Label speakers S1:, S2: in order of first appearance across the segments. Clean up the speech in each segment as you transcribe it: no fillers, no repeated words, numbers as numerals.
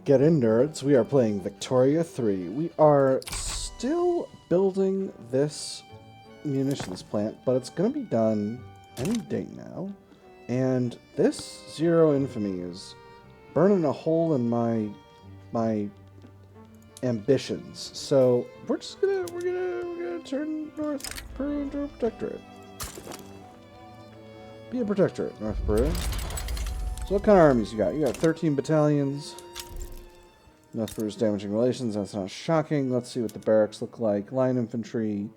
S1: Get in, nerds. We are playing Victoria 3. We are still building this munitions plant, but it's going to be done any day now. And this Zero Infamy is burning a hole in my ambitions. So we're gonna turn North Peru into a protectorate. Be a protectorate, North Peru. So what kind of armies you got? You got 13 battalions. North Peru's damaging relations, that's not shocking. Let's see what the barracks look like. Line infantry,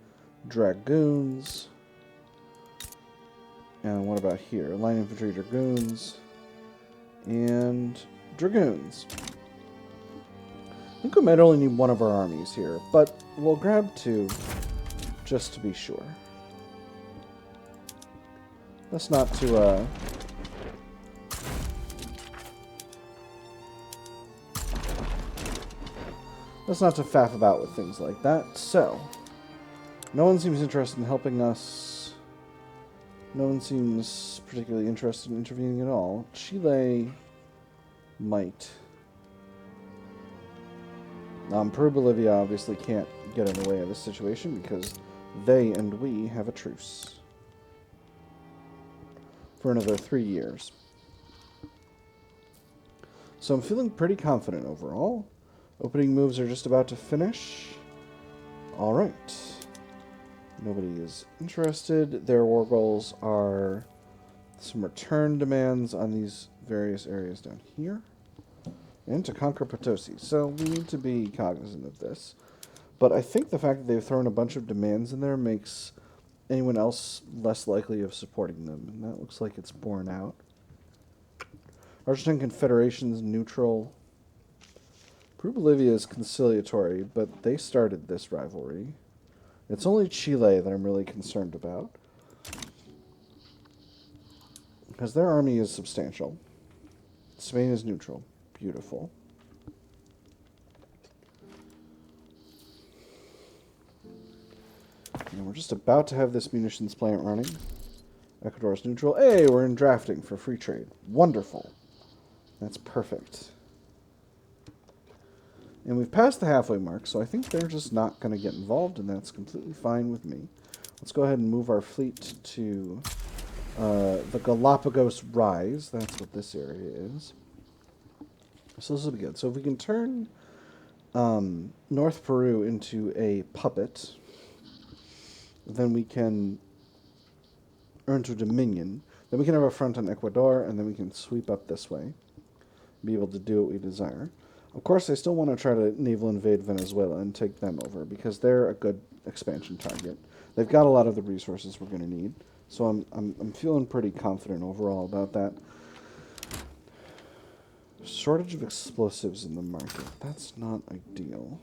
S1: dragoons. And what about here? Line infantry, dragoons, and dragoons. I think we might only need one of our armies here, but we'll grab two just to be sure. That's not to, Let's not to faff about with things like that. So, no one seems interested in helping us. No one seems particularly interested in intervening at all. Chile might. Peru, Bolivia obviously can't get in the way of this situation because they and we have a truce for another 3 years. So I'm feeling pretty confident overall. Opening moves are just about to finish. Alright. Nobody is interested. Their war goals are some return demands on these various areas down here. And to conquer Potosi. So we need to be cognizant of this. But I think the fact that they've thrown a bunch of demands in there makes anyone else less likely of supporting them. And that looks like it's borne out. Argentine Confederation's neutral. Peru-Bolivia is conciliatory, but they started this rivalry. It's only Chile that I'm really concerned about, because their army is substantial. Spain is neutral. Beautiful. And we're just about to have this munitions plant running. Ecuador is neutral. Hey, we're in drafting for free trade. Wonderful. That's perfect. And we've passed the halfway mark, so I think they're just not going to get involved, and that's completely fine with me. Let's go ahead and move our fleet to the Galapagos Rise. That's what this area is. So this will be good. So if we can turn North Peru into a puppet, then we can earn to Dominion. Then we can have a front on Ecuador, and then we can sweep up this way, be able to do what we desire. Of course, I still want to try to naval invade Venezuela and take them over, because they're a good expansion target. They've got a lot of the resources we're going to need, so I'm feeling pretty confident overall about that. Shortage of explosives in the market. That's not ideal.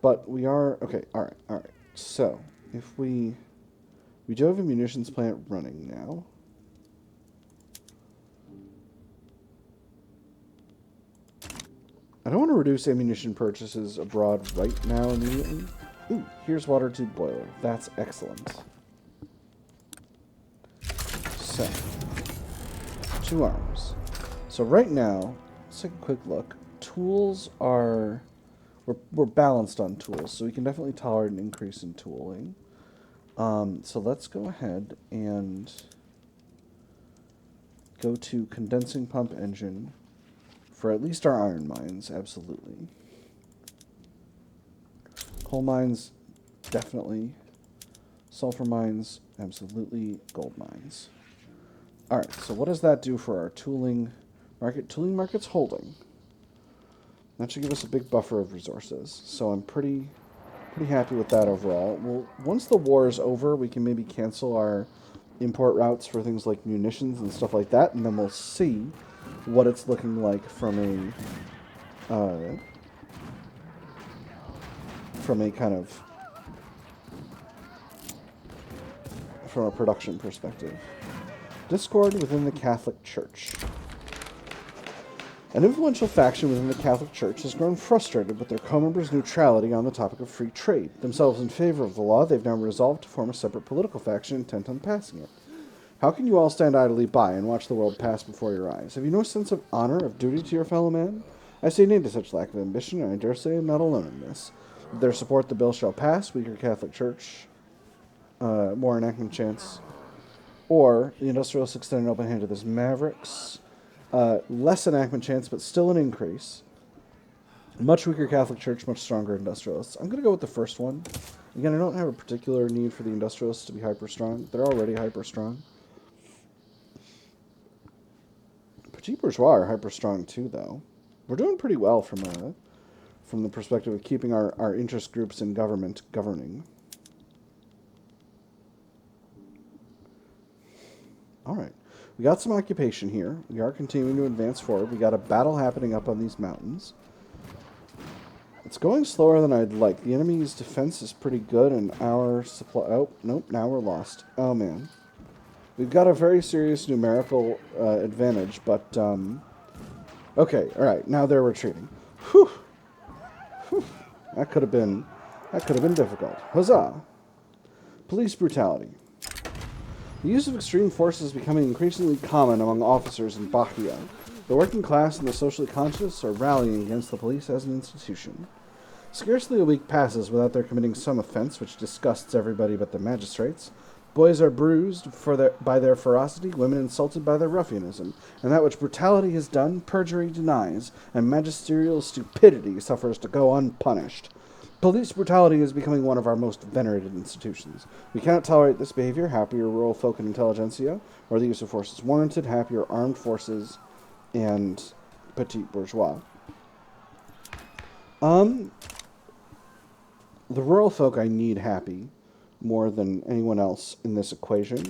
S1: But we are... Okay, alright. So, if we do have a munitions plant running now. I don't want to reduce ammunition purchases abroad right now immediately. Ooh, here's water tube boiler. That's excellent. So, 2 arms. So right now, let's take a quick look. Tools are... We're balanced on tools, so we can definitely tolerate an increase in tooling. So let's go ahead and go to condensing pump engine. For at least our iron mines, absolutely. Coal mines, definitely. Sulfur mines, absolutely. Gold mines. Alright, so what does that do for our tooling market? Tooling market's holding. That should give us a big buffer of resources. So I'm pretty happy with that overall. Well, once the war is over, we can maybe cancel our import routes for things like munitions and stuff like that, and then we'll see what it's looking like from a kind of from a production perspective. Discord within the Catholic Church. An influential faction within the Catholic Church has grown frustrated with their co-members' neutrality on the topic of free trade. Themselves in favor of the law, they've now resolved to form a separate political faction intent on passing it. How can you all stand idly by and watch the world pass before your eyes? Have you no sense of honor, of duty to your fellow man? I say nay to such lack of ambition, and I dare say I am not alone in this. With their support, the bill shall pass, weaker Catholic Church, more enactment chance, or the industrialists extend an open hand to this mavericks, less enactment chance, but still an increase. Much weaker Catholic Church, much stronger industrialists. I'm going to go with the first one. Again, I don't have a particular need for the industrialists to be hyper-strong. They're already hyper-strong. Petit bourgeois are hyper-strong too, though. We're doing pretty well from the perspective of keeping our interest groups in government governing. All right. We got some occupation here. We are continuing to advance forward. We got a battle happening up on these mountains. It's going slower than I'd like. The enemy's defense is pretty good, and our supply... Oh, nope, now we're lost. Oh, man. We've got a very serious numerical advantage, but... Okay, all right, now they're retreating. Whew. Whew. That could have been difficult. Huzzah! Police brutality. The use of extreme force is becoming increasingly common among officers in Bahia. The working class and the socially conscious are rallying against the police as an institution. Scarcely a week passes without their committing some offense which disgusts everybody but the magistrates. Boys are bruised by their ferocity, women insulted by their ruffianism, and that which brutality has done, perjury denies, and magisterial stupidity suffers to go unpunished. Police brutality is becoming one of our most venerated institutions. We cannot tolerate this behavior. Happier rural folk and intelligentsia, or the use of force is warranted. Happier armed forces and petit bourgeois. The rural folk I need happy more than anyone else in this equation.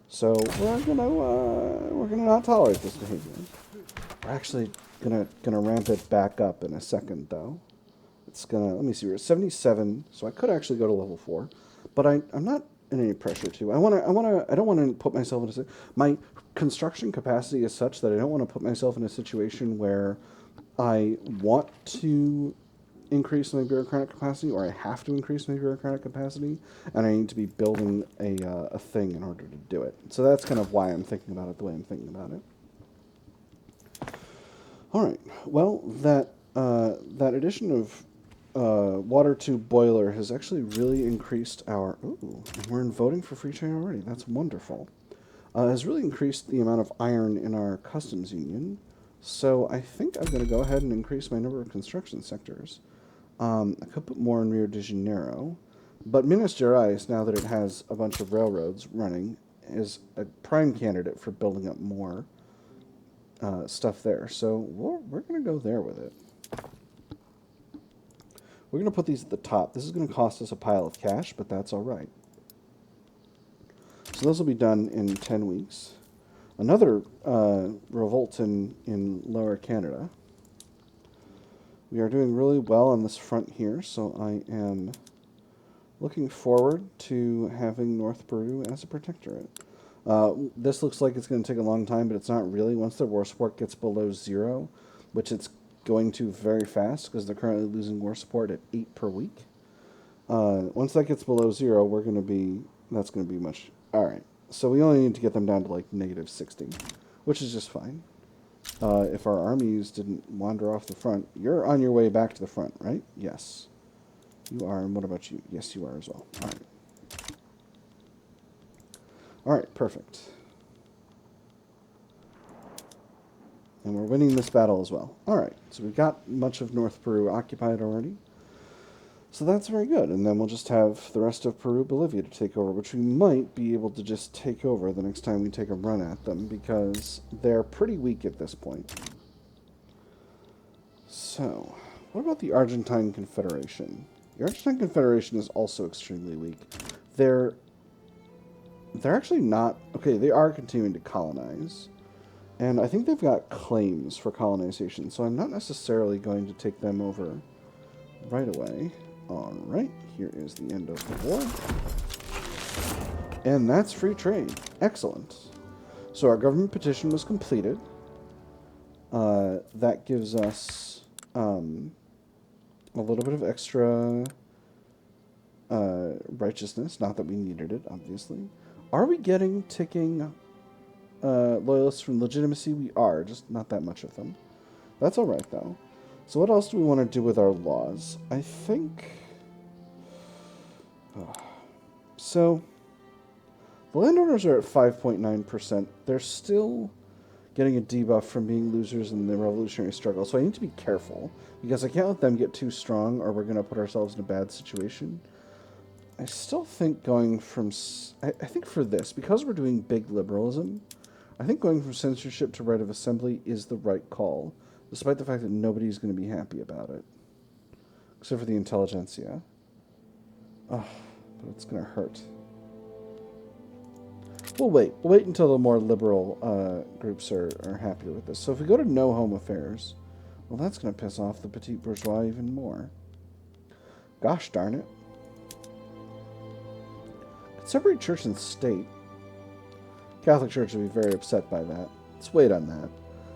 S1: So we're gonna not tolerate this behavior. We're actually gonna ramp it back up in a second though. It's gonna, let me see, we're at 77, so I could actually go to level 4, but I'm not in any pressure to. I don't want to put myself in my construction capacity is such that I don't want to put myself in a situation where I want to increase my bureaucratic capacity, or I have to increase my bureaucratic capacity, and I need to be building a thing in order to do it. So that's kind of why I'm thinking about it the way I'm thinking about it. All right. Well, that addition of water tube boiler has actually really increased our... Ooh, we're in voting for free trade already. That's wonderful. Has really increased the amount of iron in our customs union. So I think I'm going to go ahead and increase my number of construction sectors. I could put more in Rio de Janeiro. But Minas Gerais, now that it has a bunch of railroads running, is a prime candidate for building up more stuff there. So we're going to go there with it. We're going to put these at the top. This is going to cost us a pile of cash, but that's all right. So those will be done in 10 weeks. Another revolt in Lower Canada. We are doing really well on this front here, so I am looking forward to having North Peru as a protectorate. This looks like it's going to take a long time, but it's not really. Once their war support gets below 0, which it's going to very fast because they're currently losing war support at 8 per week. Once that gets below 0, that's going to be much... Alright, so we only need to get them down to like -60, which is just fine. If our armies didn't wander off the front, you're on your way back to the front, right? Yes. You are, and what about you? Yes, you are as well. Alright. Alright, perfect. And we're winning this battle as well. Alright, so we've got much of North Peru occupied already. So that's very good. And then we'll just have the rest of Peru, Bolivia to take over, which we might be able to just take over the next time we take a run at them, because they're pretty weak at this point. So, what about the Argentine Confederation? The Argentine Confederation is also extremely weak. They're actually not... Okay, they are continuing to colonize. And I think they've got claims for colonization, so I'm not necessarily going to take them over right away. Alright, here is the end of the war. And that's free trade. Excellent. So our government petition was completed. That gives us a little bit of extra righteousness. Not that we needed it, obviously. Are we getting ticking loyalists from legitimacy? We are, just not that much of them. That's alright, though. So what else do we want to do with our laws? I think... So, the landowners are at 5.9%. They're still getting a debuff from being losers in the revolutionary struggle. So I need to be careful, because I can't let them get too strong, or we're going to put ourselves in a bad situation. I still think going from... I think for this, because we're doing big liberalism, I think going from censorship to right of assembly is the right call, despite the fact that nobody's going to be happy about it. Except for the intelligentsia. Oh, but it's going to hurt. We'll wait. We'll wait until the more liberal groups are happier with this. So if we go to no home affairs, well, that's going to piss off the petite bourgeois even more. Gosh darn it. Separate church and state. Catholic Church would be very upset by that. Let's wait on that.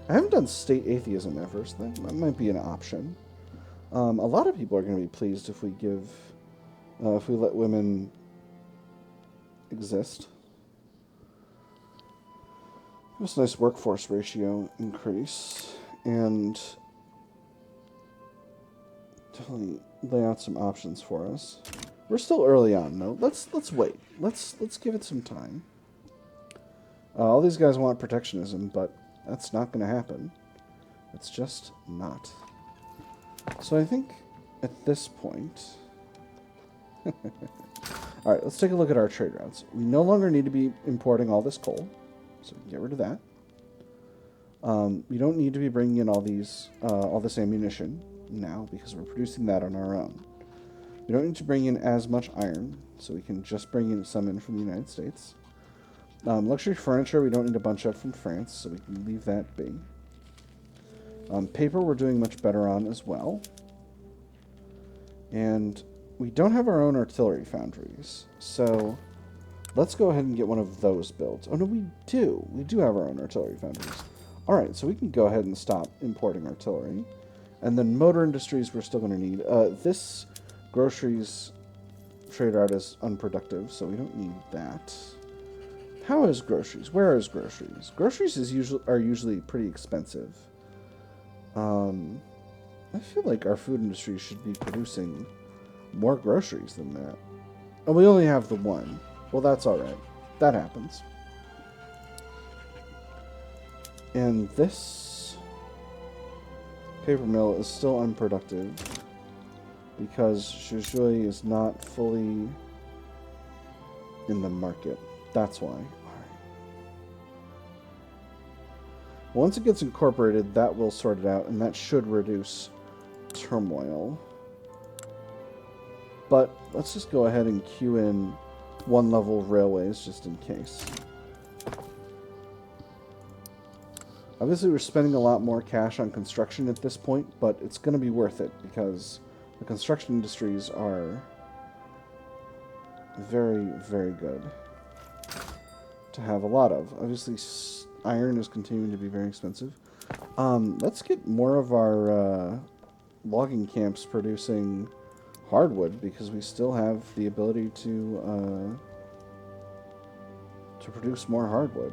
S1: I haven't done state atheism ever, so that might be an option. A lot of people are going to be pleased if we give... if we let women exist. This nice workforce ratio increase, and definitely lay out some options for us. We're still early on, though. Let's wait. Let's give it some time. All these guys want protectionism, but that's not going to happen. It's just not. So I think at this point... Alright, let's take a look at our trade routes. We no longer need to be importing all this coal, so we can get rid of that. We don't need to be bringing in all this ammunition now, because we're producing that on our own. We don't need to bring in as much iron, so we can just bring in some in from the United States. Luxury furniture, we don't need a bunch of from France, so we can leave that be. Paper, we're doing much better on as well. And we don't have our own artillery foundries, so let's go ahead and get one of those built. Oh, no, we do. We do have our own artillery foundries. All right, so we can go ahead and stop importing artillery. And then motor industries we're still going to need. This groceries trade route is unproductive, so we don't need that. How is groceries? Where is groceries? Groceries are usually pretty expensive. I feel like our food industry should be producing more groceries than that. And we only have the one. Well, that's alright. That happens. And this paper mill is still unproductive because Shui is not fully in the market. That's why. Once it gets incorporated, that will sort it out, and that should reduce turmoil. But let's just go ahead and queue in one level of railways just in case. Obviously, we're spending a lot more cash on construction at this point, but it's going to be worth it because the construction industries are very, very good to have a lot of. Obviously, iron is continuing to be very expensive. Let's get more of our logging camps producing hardwood because we still have the ability to produce more hardwood.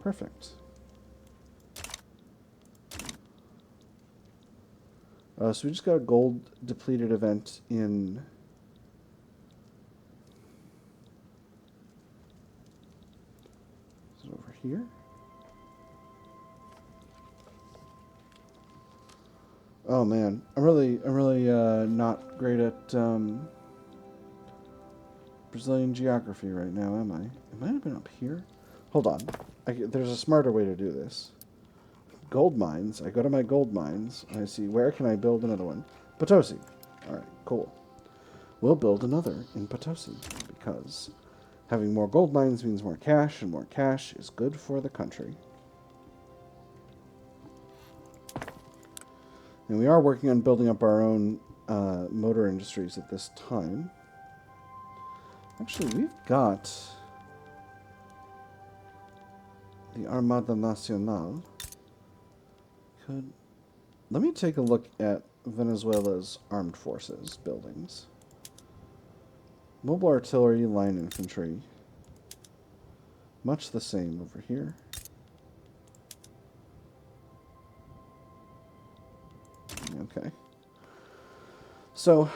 S1: Perfect. So we just got a gold depleted event in... Is it over here? Oh man, I'm really not great at Brazilian geography right now, am I? It might have been up here. Hold on. There's a smarter way to do this. Gold mines. I go to my gold mines. And I see where can I build another one. Potosi. Alright, cool. We'll build another in Potosi because having more gold mines means more cash, and more cash is good for the country. And we are working on building up our own motor industries at this time. Actually, we've got the Armada Nacional. Let me take a look at Venezuela's armed forces buildings. Mobile artillery, line infantry. Much the same over here. Okay. So,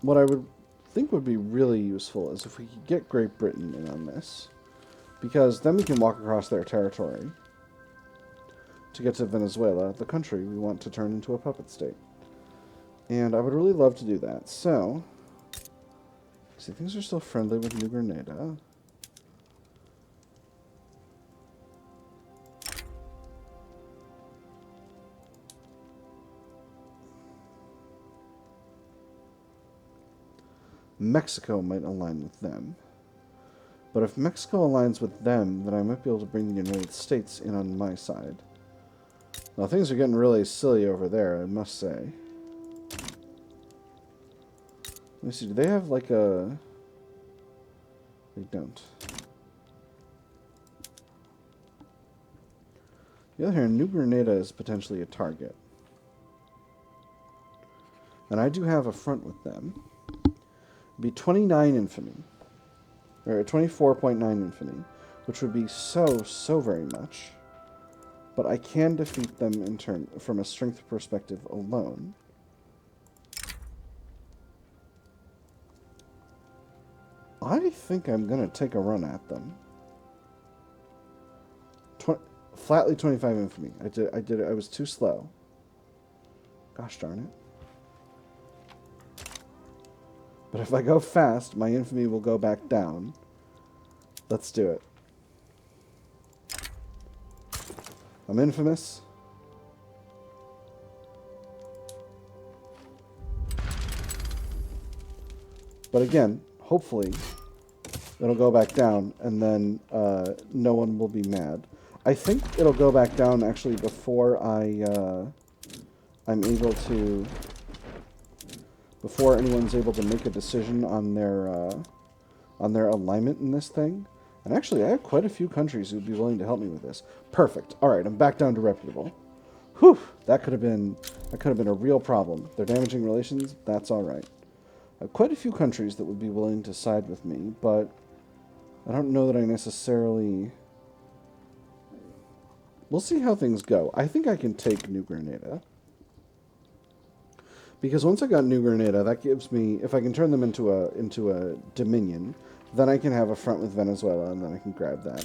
S1: what I would think would be really useful is if we could get Great Britain in on this. Because then we can walk across their territory to get to Venezuela, the country we want to turn into a puppet state. And I would really love to do that. So, see, things are still friendly with New Grenada. Mexico might align with them. But if Mexico aligns with them, then I might be able to bring the United States in on my side. Now, things are getting really silly over there, I must say. Let me see, do they have like a... They don't. On the other hand, New Grenada is potentially a target. And I do have a front with them. It'd be 29 infantry. Or 24.9 infantry, which would be so very much. But I can defeat them in turn from a strength perspective alone. I think I'm going to take a run at them. Flatly 25 infantry. I was too slow. Gosh darn it. But if I go fast, my infamy will go back down. Let's do it. I'm infamous. But again, hopefully, it'll go back down, and then no one will be mad. I think it'll go back down, actually, before I'm able to... Before anyone's able to make a decision on their alignment in this thing. And actually, I have quite a few countries who would be willing to help me with this. Perfect. All right, I'm back down to reputable. Whew, that could have been a real problem. They're damaging relations. That's all right. I have quite a few countries that would be willing to side with me, but I don't know that I necessarily... We'll see how things go. I think I can take New Grenada. Because once I got New Grenada, that gives me, if I can turn them into a dominion, then I can have a front with Venezuela, and then I can grab that.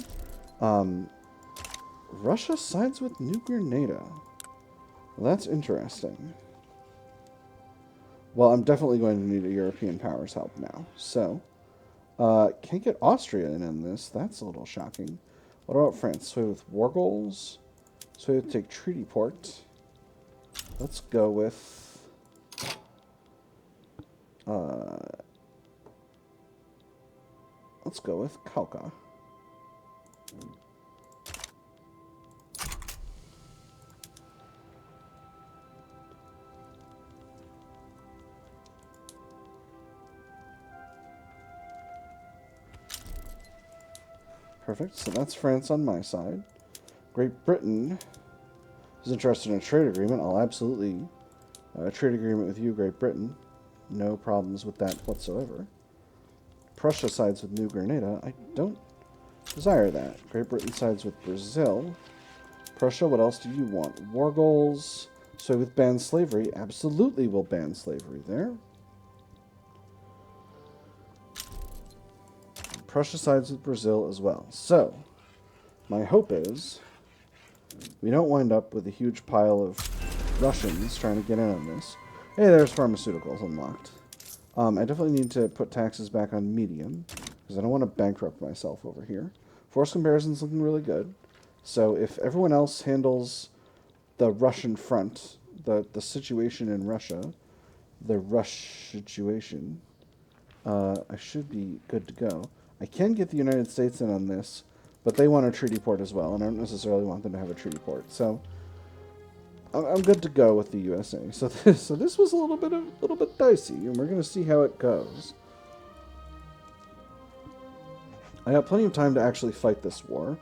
S1: Russia sides with New Grenada. Well, that's interesting. Well, I'm definitely going to need a European power's help now. So, can't get Austria in on this. That's a little shocking. What about France? Sway with war goals. Sway with take treaty port. Let's go with... let's go with Cauca. Perfect, so that's France on my side. Great Britain is interested in a trade agreement. I'll absolutely trade agreement with you, Great Britain. No problems with that whatsoever. Prussia sides with New Grenada. I don't desire that. Great Britain sides with Brazil. Prussia, what else do you want? War goals. So with ban slavery, absolutely will ban slavery there. Prussia sides with Brazil as well. So, my hope is we don't wind up with a huge pile of Russians trying to get in on this. Hey, there's pharmaceuticals unlocked. I definitely need to put taxes back on medium, because I don't want to bankrupt myself over here. Force comparison's looking really good. So if everyone else handles the Russian front, the situation in Russia, the Rush situation, I should be good to go. I can get the United States in on this, but they want a treaty port as well, and I don't necessarily want them to have a treaty port. So I'm good to go with the USA. So this was a little bit dicey, and we're gonna see how it goes. I got plenty of time to actually fight this war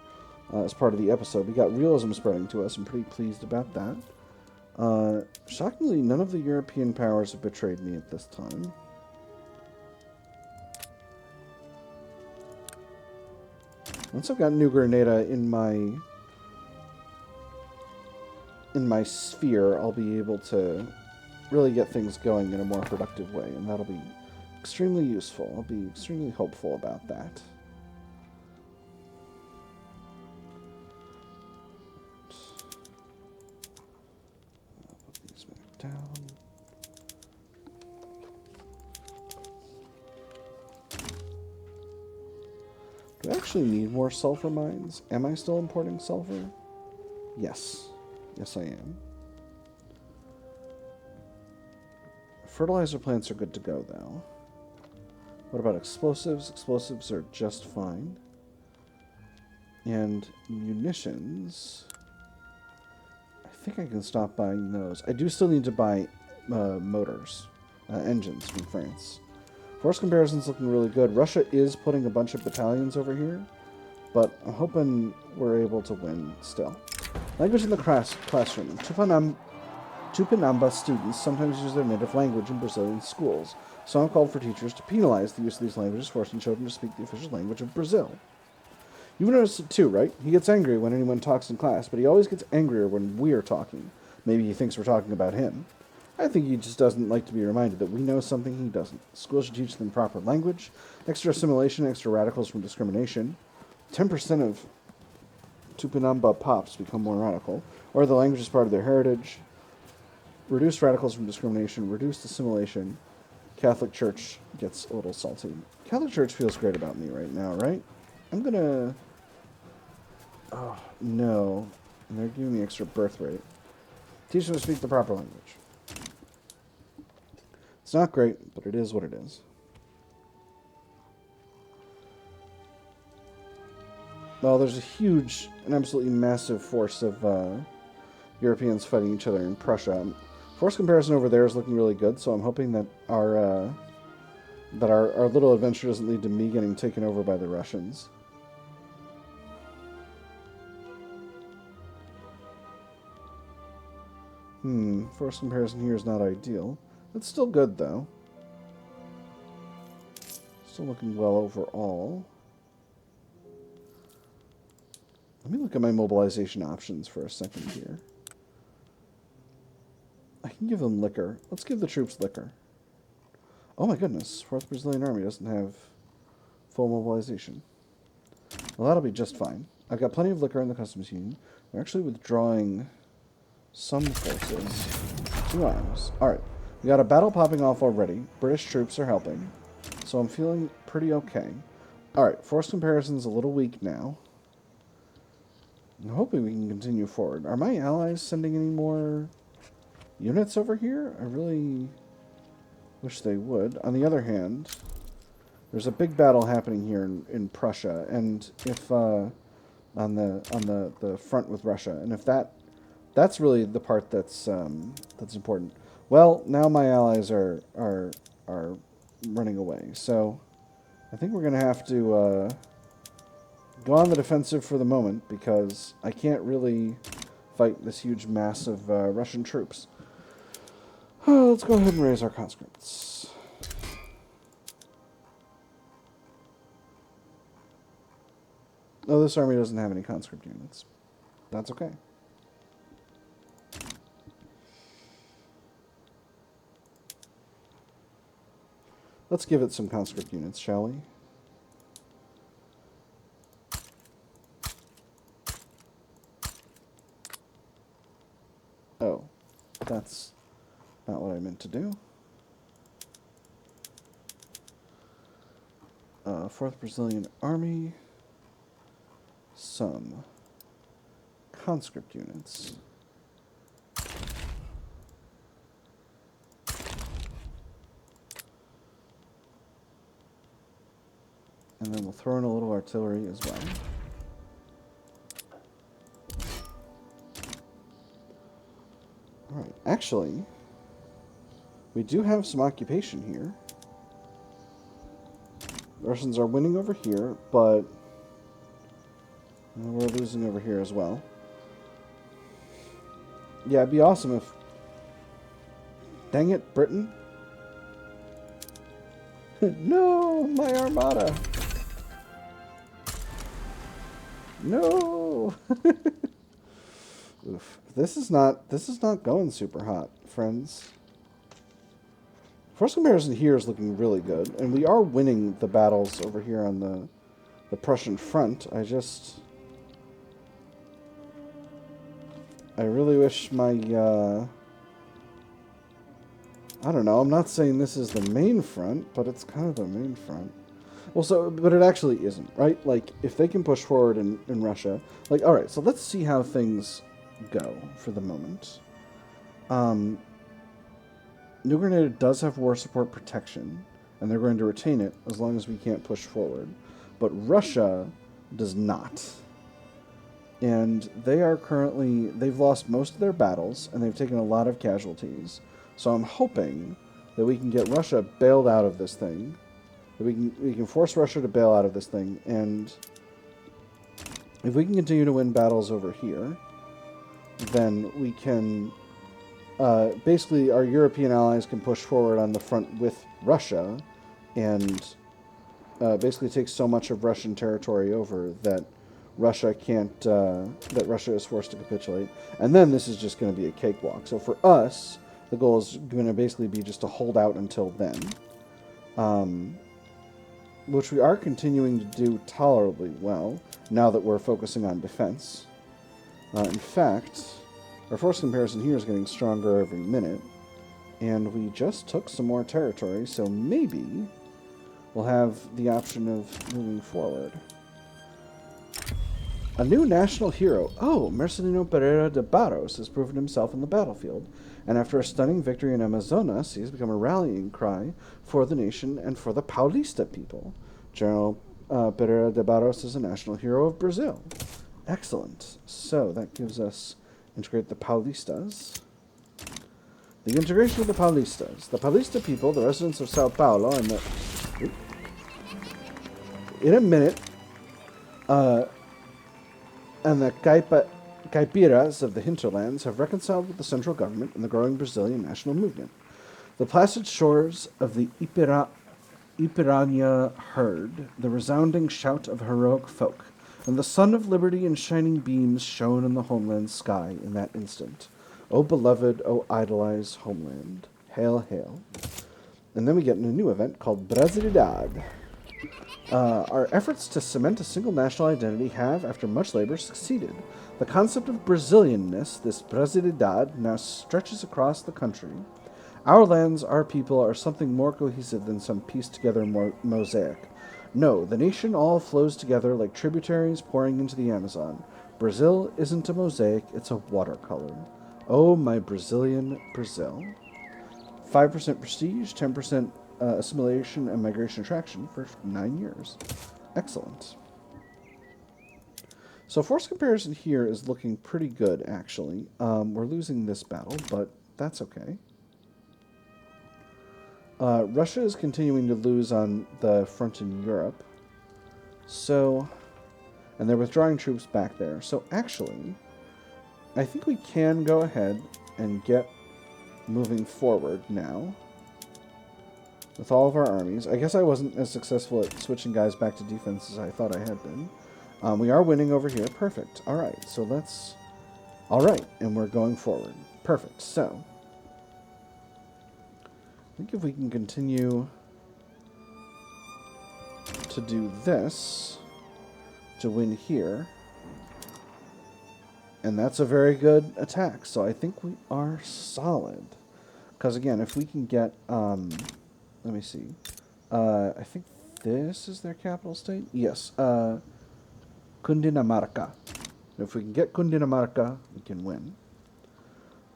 S1: as part of the episode. We got realism spreading to us. I'm pretty pleased about that. Shockingly, none of the European powers have betrayed me at this time. Once I've got New Grenada in my sphere, I'll be able to really get things going in a more productive way, and that'll be extremely useful. I'll be extremely hopeful about that. Down. Do I actually need more sulfur mines? Am I still importing sulfur? Yes. Yes, I am. Fertilizer plants are good to go, though. What about explosives? Explosives are just fine. And munitions... I think I can stop buying those. I do still need to buy motors, engines from France. Force comparison's looking really good. Russia is putting a bunch of battalions over here, but I'm hoping we're able to win still. Language in the classroom. Tupinamba students sometimes use their native language in Brazilian schools. Some have called for teachers to penalize the use of these languages, forcing children to speak the official language of Brazil. You've noticed it too, right? He gets angry when anyone talks in class, but he always gets angrier when we're talking. Maybe he thinks we're talking about him. I think he just doesn't like to be reminded that we know something he doesn't. Schools should teach them proper language, extra assimilation, extra radicals from discrimination. 10% of Tupinamba pops become more radical, or the language is part of their heritage. Reduce radicals from discrimination, reduce assimilation. Catholic Church gets a little salty. Catholic Church feels great about me right now, right? I'm gonna... Oh, no. And they're giving me extra birth rate. Teach them to speak the proper language. It's not great, but it is what it is. Well, there's a huge and absolutely massive force of Europeans fighting each other in Prussia. Force comparison over there is looking really good, so I'm hoping that our little adventure doesn't lead to me getting taken over by the Russians. Force comparison here is not ideal. It's still good, though. Still looking well overall. Let me look at my mobilization options for a second here. I can give them liquor. Let's give the troops liquor. Oh my goodness, 4th Brazilian Army doesn't have full mobilization. Well, that'll be just fine. I've got plenty of liquor in the customs union. We're actually withdrawing some forces. 2 arms. Alright, we got a battle popping off already. British troops are helping. So I'm feeling pretty okay. Alright, force comparison's a little weak now. I'm hoping we can continue forward. Are my allies sending any more units over here? I really wish they would. On the other hand, there's a big battle happening here in Prussia, and if on the front with Russia, and if that's really the part that's important. Well, now my allies are running away, so I think we're gonna have to go on the defensive for the moment, because I can't really fight this huge mass of Russian troops. Let's go ahead and raise our conscripts. Oh, this army doesn't have any conscript units. That's okay. Let's give it some conscript units, shall we? Oh, that's not what I meant to do. 4th Brazilian Army. Some conscript units. And then we'll throw in a little artillery as well. actually, we do have some occupation here. The Russians are winning over here, but we're losing over here as well. Yeah, it'd be awesome if... Dang it, Britain. No, my armada. No. Oof. This is not going super hot, friends. Force comparison here is looking really good, and we are winning the battles over here on the Prussian front. I really wish my I don't know, I'm not saying this is the main front, but it's kind of the main front. Well, but it actually isn't, right? Like, if they can push forward in Russia, like, alright, so let's see how things go for the moment. New Grenada does have war support protection, and they're going to retain it as long as we can't push forward. But Russia does not. And they've lost most of their battles, and they've taken a lot of casualties. So I'm hoping that we can get Russia bailed out of this thing. That we can force Russia to bail out of this thing, and if we can continue to win battles over here, then we can... basically, our European allies can push forward on the front with Russia, and basically take so much of Russian territory over that Russia can't, that Russia is forced to capitulate. And then this is just going to be a cakewalk. So for us, the goal is going to basically be just to hold out until then. Which we are continuing to do tolerably well, now that we're focusing on defense. In fact, our force comparison here is getting stronger every minute, and we just took some more territory, so maybe we'll have the option of moving forward. A new national hero. Oh, Marcelino Pereira de Barros has proven himself on the battlefield, and after a stunning victory in Amazonas, he has become a rallying cry for the nation and for the Paulista people. General Pereira de Barros is a national hero of Brazil. Excellent. So that gives us integrate the Paulistas. The integration of the Paulistas. The Paulista people, the residents of Sao Paulo, and the... In a minute, and the Caipiras of the hinterlands have reconciled with the central government and the growing Brazilian national movement. The placid shores of the Ipirania heard the resounding shout of heroic folk, and the sun of liberty in shining beams shone in the homeland sky in that instant. O beloved, O idolized homeland, hail, hail. And then we get in a new event called Brasilidad. Our efforts to cement a single national identity have, after much labor, succeeded. The concept of Brazilianness, this Brasilidad, now stretches across the country. Our lands, our people, are something more cohesive than some pieced-together mosaic. No, the nation all flows together like tributaries pouring into the Amazon. Brazil isn't a mosaic, it's a watercolor. Oh, my Brazilian Brazil. 5% prestige, 10% assimilation and migration attraction for 9 years. Excellent. So force comparison here is looking pretty good, actually. We're losing this battle, but that's okay. Russia is continuing to lose on the front in Europe. So, and they're withdrawing troops back there. So actually, I think we can go ahead and get moving forward now with all of our armies. I guess I wasn't as successful at switching guys back to defense as I thought I had been. We are winning over here. Perfect. All right, so let's... All right, and we're going forward. Perfect. So, I think if we can continue to do this to win here, and that's a very good attack. So I think we are solid. Because again, if we can get, let me see. I think this is their capital state. Yes, Cundinamarca. If we can get Cundinamarca, we can win.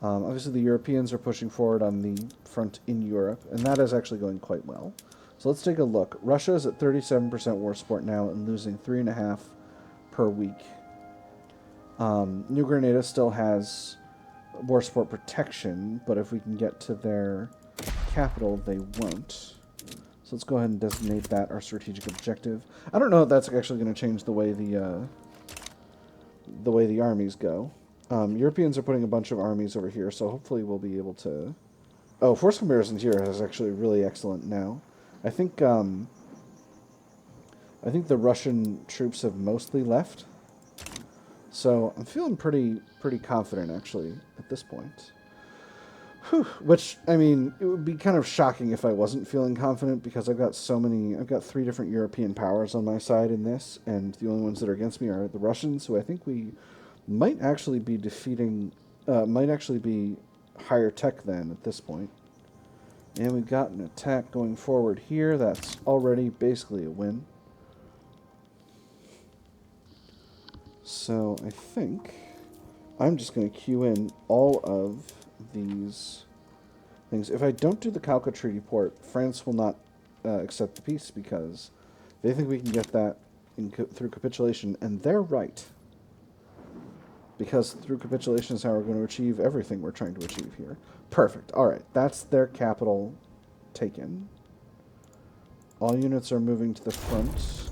S1: Obviously, the Europeans are pushing forward on the front in Europe, and that is actually going quite well. So let's take a look. Russia is at 37% war support now and losing 3.5 per week. New Grenada still has war support protection, but if we can get to their capital, they won't. So let's go ahead and designate that our strategic objective. I don't know if that's actually going to change the way the armies go. Europeans are putting a bunch of armies over here, so hopefully we'll be able to... Oh, force comparison here is actually really excellent now. I think the Russian troops have mostly left. So I'm feeling pretty confident, actually, at this point. Whew. Which, I mean, it would be kind of shocking if I wasn't feeling confident, because I've got 3 different European powers on my side in this, and the only ones that are against me are the Russians, who I think we might actually be defeating, might actually be higher tech than at this point. And we've got an attack going forward here. That's already basically a win. So I think I'm just going to queue in all of these things. If I don't do the Calca Treaty Port, France will not accept the peace, because they think we can get that through capitulation, and they're right. Because through capitulation is how we're going to achieve everything we're trying to achieve here. Perfect. All right, that's their capital taken. All units are moving to the front,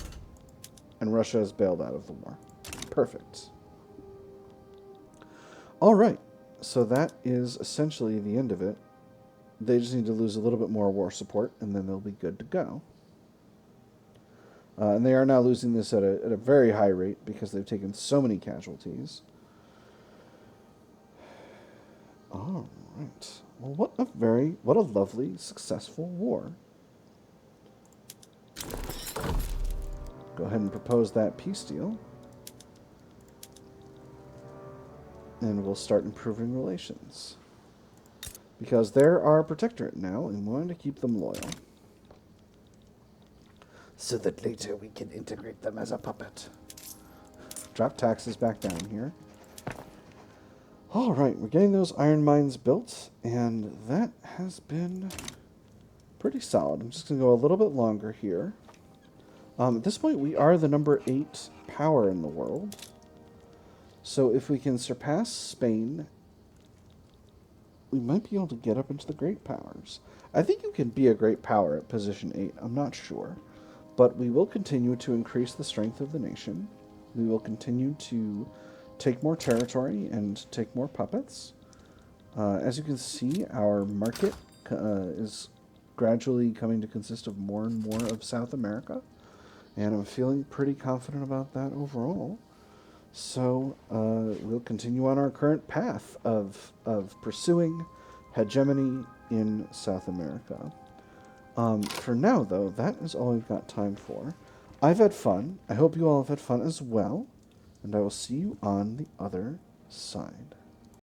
S1: and Russia has bailed out of the war. Perfect. All right, so that is essentially the end of it. They just need to lose a little bit more war support, and then they'll be good to go. And they are now losing this at a very high rate, because they've taken so many casualties. All right. Well, what a lovely, successful war. Go ahead and propose that peace deal. And we'll start improving relations. Because they're our protectorate now, and we want to keep them loyal. So that later we can integrate them as a puppet. Drop taxes back down here. Alright, we're getting those iron mines built, and that has been pretty solid. I'm just going to go a little bit longer here. At this point, we are the number 8 power in the world. So if we can surpass Spain, we might be able to get up into the great powers. I think you can be a great power at position 8. I'm not sure. But we will continue to increase the strength of the nation. We will continue to take more territory and take more puppets. As you can see, our market is gradually coming to consist of more and more of South America. And I'm feeling pretty confident about that overall. So we'll continue on our current path of pursuing hegemony in South America. For now, though, that is all we've got time for. I've had fun. I hope you all have had fun as well. And I will see you on the other side.